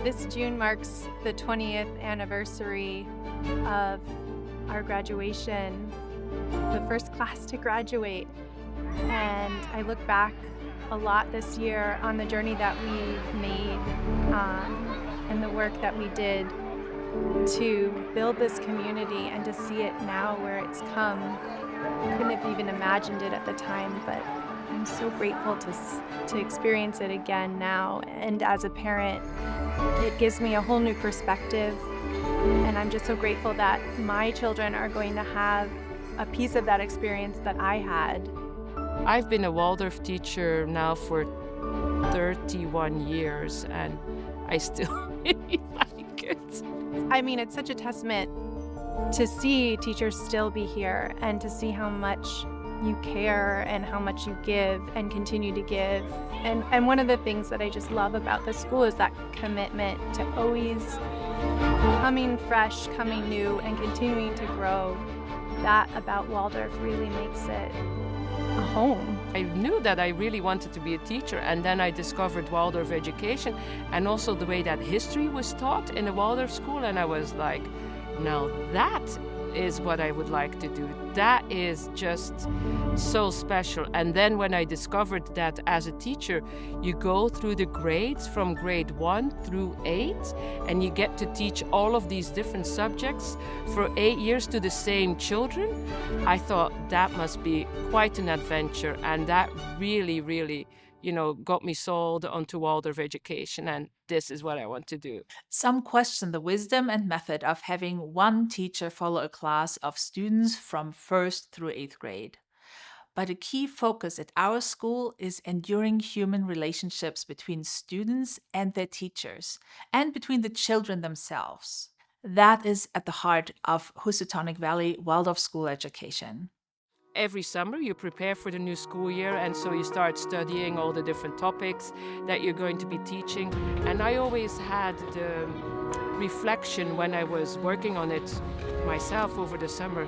This June marks the 20th anniversary of our graduation, the first class to graduate. And I look back a lot this year on the journey that we've made and the work that we did to build this community and to see it now where it's come. I couldn't have even imagined it at the time, but I'm so grateful to experience it again now. And as a parent, it gives me a whole new perspective. And I'm just so grateful that my children are going to have a piece of that experience that I had. I've been a Waldorf teacher now for 31 years, and I still really like it. I mean, it's such a testament to see teachers still be here and to see how much you care and how much you give and continue to give. And one of the things that I just love about the school is that commitment to always coming fresh, coming new, and continuing to grow. That about Waldorf really makes it a home. I knew that I really wanted to be a teacher, and then I discovered Waldorf education and also the way that history was taught in a Waldorf school, and I was like, now that is what I would like to do. That is just so special. And then when I discovered that as a teacher, you go through the grades from grade 1 through 8, and you get to teach all of these different subjects for 8 years to the same children, I thought that must be quite an adventure. And that really, really, got me sold onto Waldorf education, and this is what I want to do. Some question the wisdom and method of having one teacher follow a class of students from 1st through 8th grade. But a key focus at our school is enduring human relationships between students and their teachers, and between the children themselves. That is at the heart of Housatonic Valley Waldorf School education. Every summer you prepare for the new school year, and so you start studying all the different topics that you're going to be teaching. And I always had the reflection when I was working on it myself over the summer,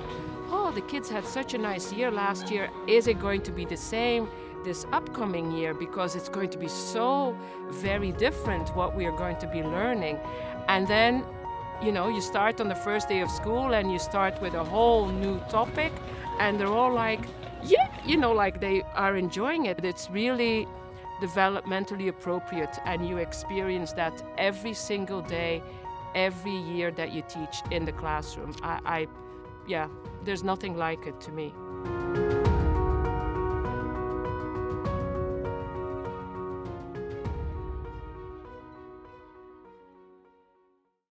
oh, the kids had such a nice year last year. Is it going to be the same this upcoming year? Because it's going to be so very different what we are going to be learning. And then, you start on the first day of school and you start with a whole new topic, and they're all like, yeah, like they are enjoying it. It's really developmentally appropriate, and you experience that every single day, every year that you teach in the classroom. There's nothing like it to me.